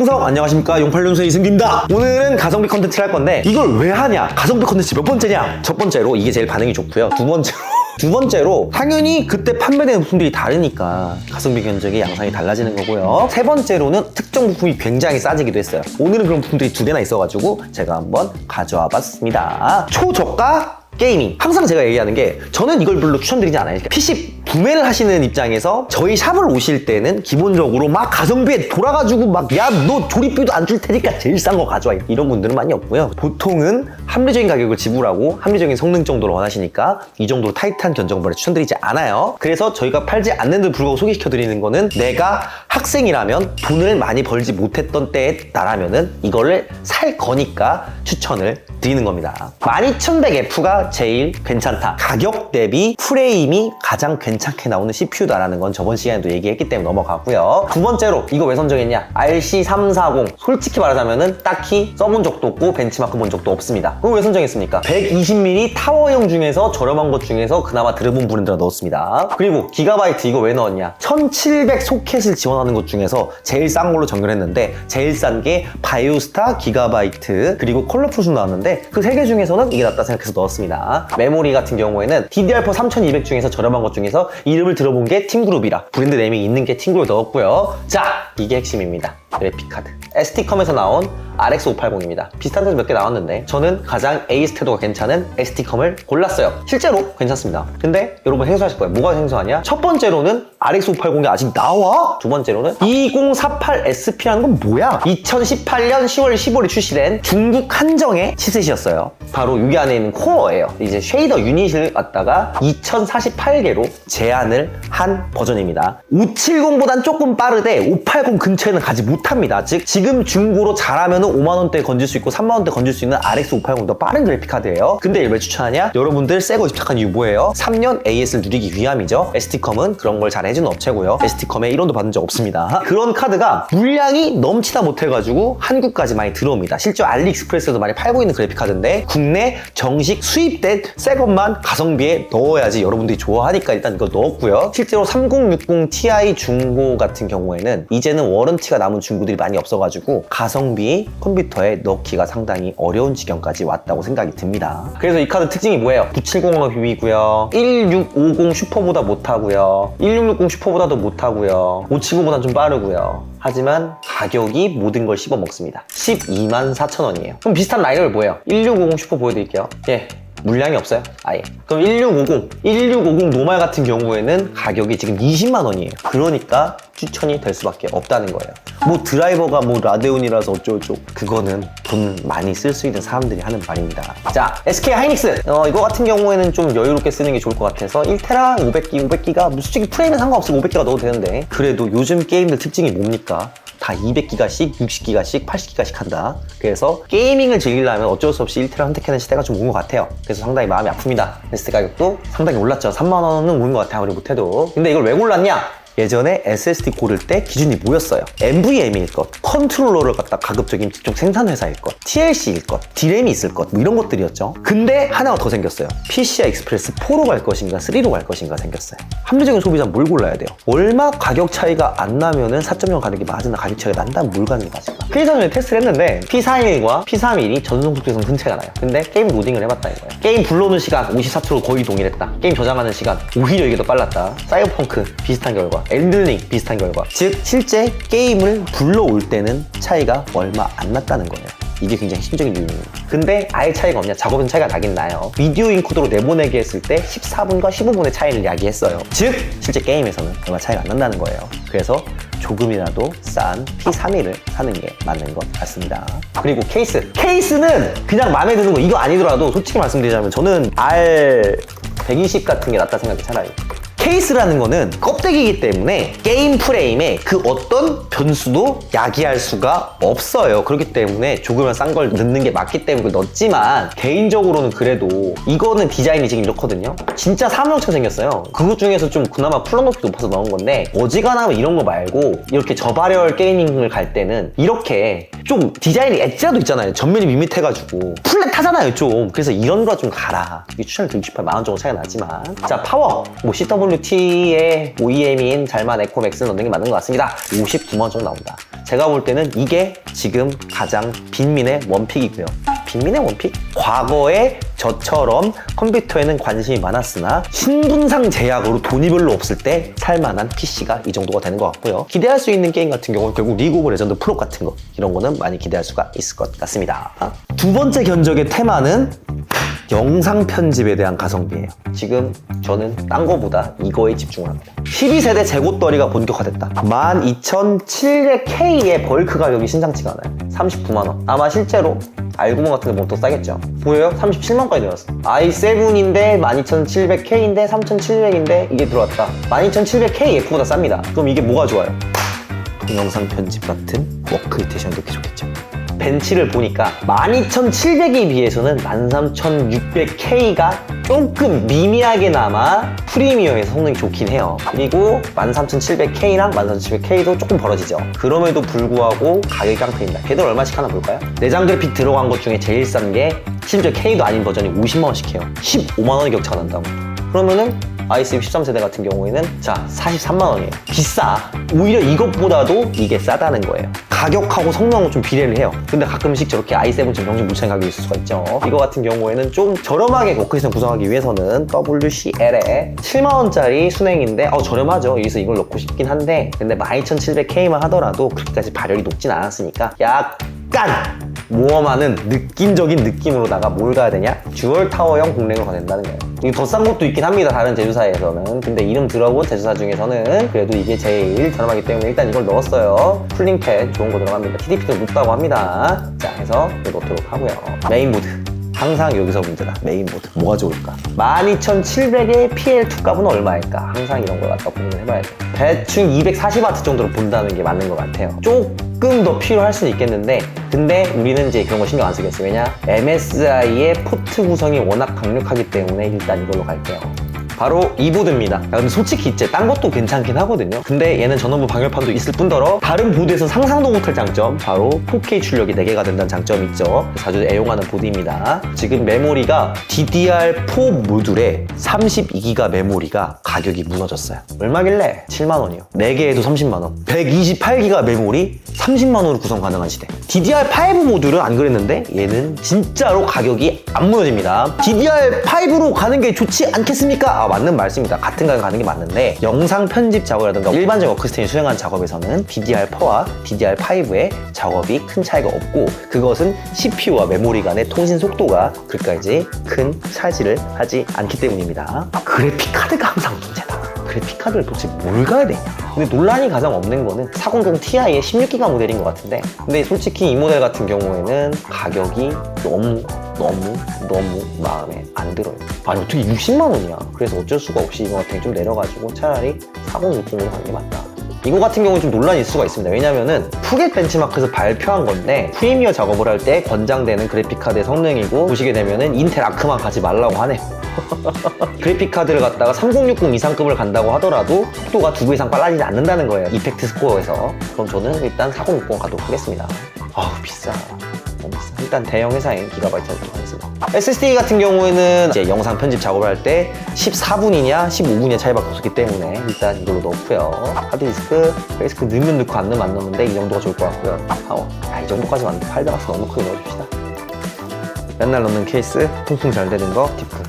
충성! 안녕하십니까, 용팔윤수의 이승기입니다. 오늘은 가성비 컨텐츠를 할 건데 이걸 왜 하냐? 가성비 컨텐츠 몇 번째냐? 첫 번째로 이게 제일 반응이 좋고요. 두 번째로 당연히 그때 판매되는 부품들이 다르니까 가성비 견적의 양상이 달라지는 거고요. 세 번째로는 특정 부품이 굉장히 싸지기도 했어요. 오늘은 그런 부품들이 두 개나 있어가지고 제가 한번 가져와 봤습니다. 초저가 게이밍. 항상 제가 얘기하는 게 저는 이걸 별로 추천드리지 않아요. 그러니까 PC 구매를 하시는 입장에서 저희 샵을 오실 때는 기본적으로 막 가성비에 돌아가지고 막 야 너 조립비도 안 줄 테니까 제일 싼 거 가져와 이런 분들은 많이 없고요. 보통은 합리적인 가격을 지불하고 합리적인 성능 정도를 원하시니까 이 정도로 타이트한 견적물을 추천드리지 않아요. 그래서 저희가 팔지 않는데도 불구하고 소개시켜드리는 거는 내가 학생이라면 돈을 많이 벌지 못했던 때에 나라면은 이거를 살 거니까 추천을 드리는 겁니다. 12100F가 제일 괜찮다. 가격 대비 프레임이 가장 괜찮게 나오는 CPU다라는 건 저번 시간에도 얘기했기 때문에 넘어가고요. 두 번째로 이거 왜 선정했냐? RC340 솔직히 말하자면은 딱히 써본 적도 없고 벤치마크 본 적도 없습니다. 그거 왜 선정했습니까? 120mm 타워형 중에서 저렴한 것 중에서 그나마 들어본 브랜드라 넣었습니다. 그리고 기가바이트 이거 왜 넣었냐? 1700 소켓을 지원하는 것 중에서 제일 싼 걸로 정렬했는데 제일 싼 게 바이오스타, 기가바이트 그리고 컬러풀스 나왔는데 그 세 개 중에서는 이게 낫다 생각해서 넣었습니다. 메모리 같은 경우에는 DDR4 3200 중에서 저렴한 것 중에서 이름을 들어본 게 팀그룹이라 브랜드 네이밍이 있는 게 팀그룹을 넣었고요. 자, 이게 핵심입니다. 그래픽카드. ST컴에서 나온 RX580입니다. 비슷한 데서 몇 개 나왔는데 저는 가장 AS태도가 괜찮은 ST컴을 골랐어요. 실제로 괜찮습니다. 근데 여러분 생소하실 거예요. 뭐가 생소하냐? 첫 번째로는 RX580이 아직 나와? 두 번째로는 2048SP라는 건 뭐야? 2018년 10월 15일에 출시된 중국 한정의 칩셋이었어요. 바로 여기 안에 있는 코어예요. 이제 쉐이더 유닛을 갖다가 2048개로 제한을 한 버전입니다. 570보단 조금 빠르되 580 근처에는 가지 못합니다. 즉 지금 중고로 잘하면 5만원대 건질 수 있고 3만원대 건질 수 있는 RX580 더 빠른 그래픽카드예요. 근데 왜 추천하냐? 여러분들 새거 집착한 이유 뭐예요? 3년 AS를 누리기 위함이죠. ST컴은 그런 걸 잘 해주는 업체고요. ST컴에 1원도 받은 적 없습니다. 그런 카드가 물량이 넘치다 못해가지고 한국까지 많이 들어옵니다. 실제 알리익스프레스에도 많이 팔고 있는 그래픽카드인데 국내 정식 수입된 새 것만 가성비에 넣어야지 여러분들이 좋아하니까 일단 이거 넣었고요. 실제로 3060 Ti 중고 같은 경우에는 이제는 워런티가 남은 중고들이 많이 없어가지고 가성비 컴퓨터에 넣기가 상당히 어려운 지경까지 왔다고 생각이 듭니다. 그래서 이 카드 특징이 뭐예요? 970과 비비고요. 1650 슈퍼보다 못하고요. 1660 슈퍼보다도 못하고요. 570보다 좀 빠르고요. 하지만 가격이 모든 걸 씹어먹습니다. 124,000원이에요. 그럼 비슷한 라인업이 뭐예요? 1650 슈퍼 보여드릴게요. 예. 물량이 없어요. 아예. 그럼 1650 노말 같은 경우에는 가격이 지금 20만 원이에요. 그러니까 추천이 될 수밖에 없다는 거예요. 뭐 드라이버가 뭐 라데온이라서 어쩌고저쩌고 그거는 돈 많이 쓸 수 있는 사람들이 하는 말입니다. 자, SK 하이닉스 이거 같은 경우에는 좀 여유롭게 쓰는 게 좋을 것 같아서 1테라 500기가 솔직히 프레임은 상관없으면 500기가 넣어도 되는데 그래도 요즘 게임들 특징이 뭡니까? 다 200기가씩, 60기가씩, 80기가씩 한다. 그래서 게이밍을 즐기려면 어쩔 수 없이 1테라 선택하는 시대가 좀 온 것 같아요. 그래서 상당히 마음이 아픕니다. SSD 가격도 상당히 올랐죠. 3만원은 오른 것 같아요. 아무리 못해도. 근데 이걸 왜 골랐냐? 예전에 SSD 고를 때 기준이 뭐였어요? NVMe일 것, 컨트롤러를 갖다 가급적이면 직접 생산 회사일 것, TLC일 것, D램이 있을 것, 뭐 이런 것들이었죠. 근데 하나가 더 생겼어요. PCI 익스프레스 4로 갈 것인가 3로 갈 것인가 생겼어요. 합리적인 소비자는 뭘 골라야 돼요? 얼마 가격 차이가 안 나면은 4.0 가격이 맞으나 가격 차이가 난다면 뭘 가는 게 맞을까? P3을 테스트를 했는데 P41과 P31이 전송 속도에서 흔차가 나요. 근데 게임 로딩을 해봤다는 거예요. 게임 불러오는 시간 54초로 거의 동일했다. 게임 저장하는 시간 오히려 이게 더 빨랐다. 사이버펑크 비슷한 결과, 엔들링 비슷한 결과. 즉 실제 게임을 불러올 때는 차이가 얼마 안 났다는 거예요. 이게 굉장히 핵심적인 이유입니다. 근데 아예 차이가 없냐? 작업은 차이가 나긴 나요. 비디오 인코더로 내보내기 했을 때 14분과 15분의 차이를 이야기했어요. 즉 실제 게임에서는 얼마 차이가 안 난다는 거예요. 그래서 조금이라도 싼 P31을 사는 게 맞는 것 같습니다. 그리고 케이스는 그냥 마음에 드는 거 이거 아니더라도 솔직히 말씀드리자면 저는 R120 같은 게 낫다 생각이 차라리. 케이스라는 거는 껍데기이기 때문에 게임 프레임에 그 어떤 변수도 야기할 수가 없어요. 그렇기 때문에 조금은 싼 걸 넣는 게 맞기 때문에 넣었지만 개인적으로는 그래도 이거는 디자인이 지금 이렇거든요. 진짜 사무용처럼 생겼어요. 그것 중에서 좀 그나마 플랫 높이 높아서 넣은 건데 어지간하면 이런 거 말고 이렇게 저발열 게이밍을 갈 때는 이렇게 좀 디자인이 엣지라도 있잖아요. 전면이 밋밋해가지고 플랫하잖아요 좀. 그래서 이런 거 좀 가라. 이게 추천을 드리고 싶어요. 10,000원 정도 차이가 나지만. 자, 파워 뭐 CW CWT의 OEM인 잘만 에코맥스 넣는 게 맞는 것 같습니다. 59만 원 정도 나온다. 제가 볼 때는 이게 지금 가장 빈민의 원픽이고요. 빈민의 원픽? 과거에 저처럼 컴퓨터에는 관심이 많았으나 신분상 제약으로 돈이 별로 없을 때 살만한 PC가 이 정도가 되는 것 같고요. 기대할 수 있는 게임 같은 경우는 결국 리그 오브 레전드 프로 같은 거, 이런 거는 많이 기대할 수가 있을 것 같습니다. 두 번째 견적의 테마는 영상 편집에 대한 가성비예요. 지금 저는 딴 거보다 이거에 집중을 합니다. 12세대 재고떨이가 본격화됐다. 12,700K의 벌크 가격이 심상치가 않아요. 39만 원. 아마 실제로 알구몬 같은 데 보면 더 싸겠죠. 보여요? 37만원까지 들어왔어. i7인데 12,700K인데 3,700인데 이게 들어왔다. 12,700K F보다 쌉니다. 그럼 이게 뭐가 좋아요? 동영상 편집 같은 워크이테이션도 이렇게 좋겠죠. 벤치를 보니까 12,700에 비해서는 13,600K가 조금 미미하게나마 프리미엄에서 성능이 좋긴 해요. 그리고 13,700K랑 13,700K도 조금 벌어지죠. 그럼에도 불구하고 가격이 깡패입니다. 걔들 얼마씩 하나 볼까요? 내장 그래픽 들어간 것 중에 제일 싼 게 심지어 K도 아닌 버전이 50만원씩 해요. 15만원의 격차가 난다고. 그러면은 i7 13세대 같은 경우에는 자 43만원이에요. 비싸. 오히려 이것보다도 이게 싸다는 거예요. 가격하고 성능하고 좀 비례를 해요. 근데 가끔씩 저렇게 i7좀 정신 못 차린 가격이 있을 수가 있죠. 이거 같은 경우에는 좀 저렴하게 워크시스템 구성하기 위해서는 WCL에 7만원짜리 순행인데 저렴하죠. 여기서 이걸 넣고 싶긴 한데 근데 12,700K만 하더라도 그렇게까지 발열이 높진 않았으니까 약간 모험하는 느낌적인 느낌으로다가 뭘 가야 되냐? 듀얼 타워형 공랭을 가된다는 거예요. 이게 더 싼 것도 있긴 합니다. 다른 제조사에서는. 근데 이름 들어본 제조사 중에서는 그래도 이게 제일 저렴하기 때문에 일단 이걸 넣었어요. 쿨링팬 좋은 거 들어갑니다. TDP도 높다고 합니다. 자, 해서 이거 넣도록 하고요. 메인보드. 항상 여기서 문제다. 메인보드. 뭐가 좋을까? 12,700의 PL2 값은 얼마일까? 항상 이런 걸 갖다 고민을 해봐야 돼. 대충 240W 정도로 본다는 게 맞는 것 같아요. 조금 더 필요할 수는 있겠는데 근데 우리는 이제 그런 거 신경 안 쓰겠어요. 왜냐? MSI의 포트 구성이 워낙 강력하기 때문에 일단 이걸로 갈게요. 바로 이 보드입니다. 근데 솔직히 이제 딴 것도 괜찮긴 하거든요. 근데 얘는 전원부 방열판도 있을 뿐더러 다른 보드에서 상상도 못할 장점, 바로 4K 출력이 4개가 된다는 장점이 있죠. 자주 애용하는 보드입니다. 지금 메모리가 DDR4 모듈에 32기가 메모리가 가격이 무너졌어요. 얼마길래? 7만원이요. 4개에도 30만원. 128기가 메모리 30만원으로 구성 가능한 시대. DDR5 모듈은 안 그랬는데 얘는 진짜로 가격이 안 무너집니다. DDR5로 가는 게 좋지 않겠습니까? 맞는 말씀입니다. 같은 가격 가는 게 맞는데 영상 편집 작업이라든가 일반적인 워크스테이션이 수행하는 작업에서는 DDR4와 DDR5의 작업이 큰 차이가 없고 그것은 CPU와 메모리 간의 통신 속도가 그렇게까지 큰 차지를 하지 않기 때문입니다. 그래픽카드가 항상 문제다. 그래픽카드를 도대체 뭘 가야 되냐? 근데 논란이 가장 없는 거는 400 Ti의 16기가 모델인 것 같은데 근데 솔직히 이 모델 같은 경우에는 가격이 너무 마음에 안 들어요. 아니 어떻게 60만원이야? 그래서 어쩔 수가 없이 이거 같은 게 좀 내려가지고 차라리 4060으로 가는 게 맞다. 이거 같은 경우는 좀 논란이 있을 수가 있습니다. 왜냐면은 푸겟 벤치마크에서 발표한 건데 프리미어 작업을 할 때 권장되는 그래픽카드의 성능이고 보시게 되면은 인텔 아크만 가지 말라고 하네요. 그래픽카드를 갖다가 3060 이상급을 간다고 하더라도 속도가 2배 이상 빨라지지 않는다는 거예요. 이펙트 스코어에서. 그럼 저는 일단 4060 가도록 하겠습니다. 아우 비싸. 일단 대형 회사인 기가바이트 하도록 하겠습니다. SSD 같은 경우에는 이제 영상 편집 작업을 할 때 14분이냐 15분이냐 차이밖에 없었기 때문에 일단 이걸로 넣고요. 하드디스크, 페이스크 넣으면 넣고 안 넣으면 안 넣는데 이 정도가 좋을 것 같고요. 파워. 이 정도까지는 안 돼. 800W 너무 크게 넣어줍시다. 맨날 넣는 케이스, 통풍 잘 되는 거, 디프.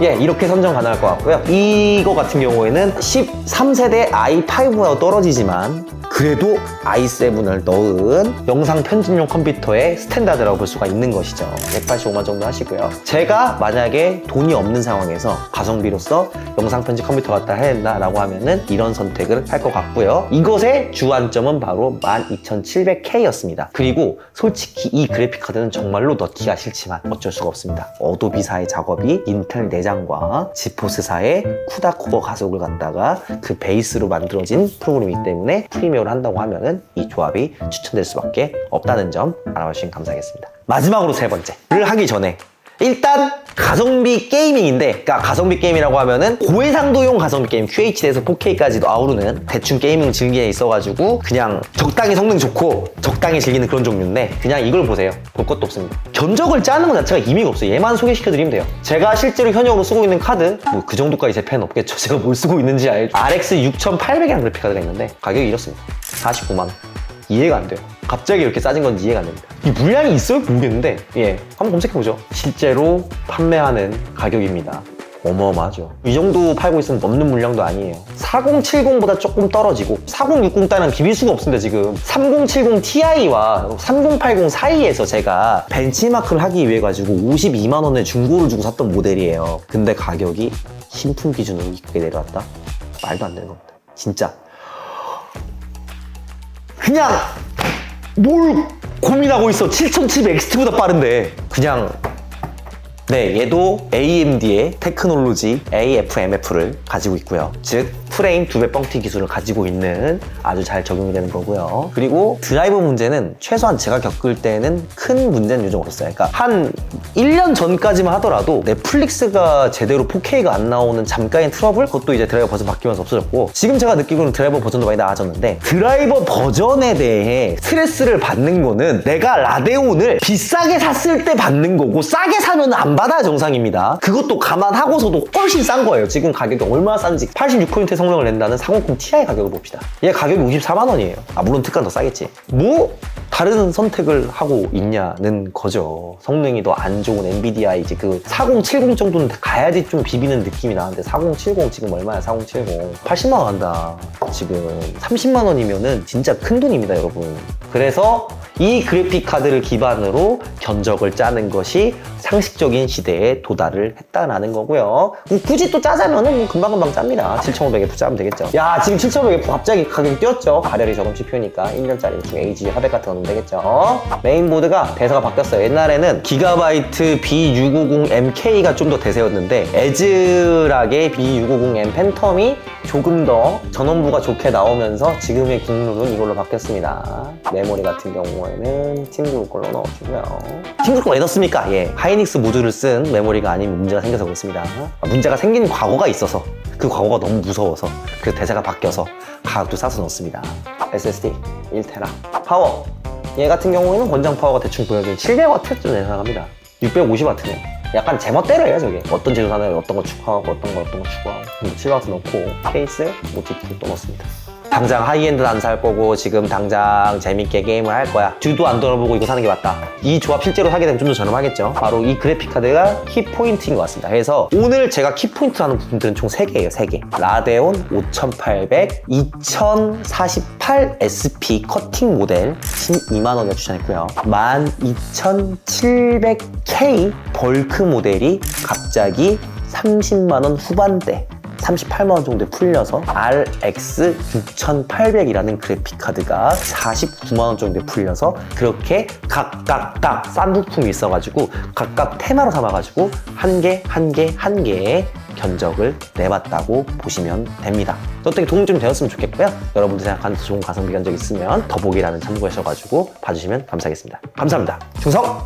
예, 이렇게 선정 가능할 것 같고요. 이거 같은 경우에는 13세대 i5보다 떨어지지만 그래도 i7을 넣은 영상 편집용 컴퓨터의 스탠다드라고 볼 수가 있는 것이죠. 185만 정도 하시고요. 제가 만약에 돈이 없는 상황에서 가성비로서 영상 편집 컴퓨터 갖다 해야 된다라고 하면은 이런 선택을 할 것 같고요. 이것의 주안점은 바로 12,700K였습니다. 그리고 솔직히 이 그래픽카드는 정말로 넣기가 싫지만 어쩔 수가 없습니다. 어도비사의 작업이 인텔 내장과 지포스사의 쿠다 코어 가속을 갖다가 그 베이스로 만들어진 프로그램이기 때문에 프리미어를 한다고 하면은 이 조합이 추천될 수밖에 없다는 점 알아주시면 감사하겠습니다. 마지막으로 세 번째를 하기 전에 일단 가성비 게이밍인데, 그러니까 가성비 게임이라고 하면은 고해상도용 가성비 게임, QHD에서 4K까지도 아우르는 대충 게이밍 즐기에 있어가지고 그냥 적당히 성능 좋고 적당히 즐기는 그런 종류인데, 그냥 이걸 보세요. 볼 것도 없습니다. 견적을 짜는 것 자체가 의미가 없어요. 얘만 소개시켜드리면 돼요. 제가 실제로 현역으로 쓰고 있는 카드, 뭐 그 정도까지 제 팬 없겠죠. 제가 뭘 쓰고 있는지 알죠. RX 6800이라는 그래픽 카드가 있는데 가격이 이렇습니다. 49만 원. 이해가 안 돼요. 갑자기 이렇게 싸진 건지 이해가 안 됩니다. 이 물량이 있어요? 모르겠는데, 예, 한번 검색해보죠. 실제로 판매하는 가격입니다. 어마어마하죠. 이 정도 팔고 있으면 넘는 물량도 아니에요. 4070보다 조금 떨어지고 4060 따는 비빌 수가 없습니다. 지금 3070 Ti와 3080 사이에서 제가 벤치마크를 하기 위해 가지고 52만 원에 중고를 주고 샀던 모델이에요. 근데 가격이 신품 기준으로 이렇게 내려왔다? 말도 안 되는 겁니다. 진짜 그냥 뭘 고민하고 있어. 7700 XT보다 빠른데. 그냥 네, 얘도 AMD의 테크놀로지 AFMF를 가지고 있고요. 즉 프레임 2배 뻥튀 기술을 가지고 있는 아주 잘 적용이 되는 거고요. 그리고 드라이버 문제는 최소한 제가 겪을 때는 큰 문제는 이 정도 없어요. 그러니까 한 1년 전까지만 하더라도 넷플릭스가 제대로 4K가 안 나오는 잠깐의 트러블, 그것도 이제 드라이버 버전 바뀌면서 없어졌고, 지금 제가 느끼고는 드라이버 버전도 많이 나아졌는데, 드라이버 버전에 대해 스트레스를 받는 거는 내가 라데온을 비싸게 샀을 때 받는 거고, 싸게 사면 안 받아 정상입니다. 그것도 감안하고서도 훨씬 싼 거예요. 지금 가격이 얼마나 싼지. 86포인트 성능을 낸다는 4090 Ti 가격을 봅시다. 얘 가격이 54만 원이에요. 아, 물론 특가는 더 싸겠지. 뭐 다른 선택을 하고 있냐는 거죠. 성능이 더 안 좋은 엔비디아 이제 그 4070 정도는 가야지 좀 비비는 느낌이 나는데, 4070 지금 얼마야? 4070 80만 원 한다. 지금 30만 원이면은 진짜 큰 돈입니다, 여러분. 그래서 이 그래픽 카드를 기반으로 견적을 짜는 것이 상식적인 시대에 도달을 했다라는 거고요. 굳이 또 짜자면은 뭐 금방금방 짭니다. 7500F 짜면 되겠죠. 야, 지금 7500F 갑자기 가격이 뛰었죠. 가열이 적은 CPU니까 1년짜리 대충 AG 하백 같은 거 넣으면 되겠죠. 메인보드가 대사가 바뀌었어요. 옛날에는 기가바이트 B650MK가 좀 더 대세였는데, 에즈락의 B650M 팬텀이 조금 더 전원부가 좋게 나오면서 지금의 국룰은 이걸로 바뀌었습니다. 메모리 같은 경우에는 팀그룹 걸로 넣어주고요. 팀그룹 왜 넣습니까? 예, 하이닉스 모듈을 쓴 메모리가 아닌 문제가 생겨서 그렇습니다. 문제가 생긴 과거가 있어서, 그 과거가 너무 무서워서, 그래서 대사가 바뀌어서 가격도 싸서 넣습니다. SSD 1테라. 파워, 얘 같은 경우에는 권장 파워가 대충 보여준 700W 좀 예상합니다. 650W네요. 약간 제멋대로 해요, 저게. 어떤 제조사는 어떤 거 추가하고 어떤 거 추가하고. 7W 넣고 케이스에 OTT를 또 넣습니다. 당장 하이엔드는 안 살 거고 지금 당장 재밌게 게임을 할 거야. 뒤도 안 돌아보고 이거 사는 게 맞다. 이 조합 실제로 하게 되면 좀 더 저렴하겠죠. 바로 이 그래픽 카드가 키포인트인 것 같습니다. 그래서 오늘 제가 키포인트 하는 부분들은 총 3개예요. 3개. 라데온 5800 2048 SP 커팅 모델 12만 원에 추천했고요. 12700K 벌크 모델이 갑자기 30만 원 후반대, 38만 원 정도에 풀려서 RX 6800이라는 그래픽 카드가 49만 원 정도에 풀려서, 그렇게 각각 딱 싼 부품이 있어가지고 각각 테마로 삼아가지고 한 개의 견적을 내봤다고 보시면 됩니다. 어떻게 도움 좀 되었으면 좋겠고요. 여러분들 생각하는 좋은 가성비 견적 있으면 더보기란을 참고하셔가지고 봐주시면 감사하겠습니다. 감사합니다. 충성!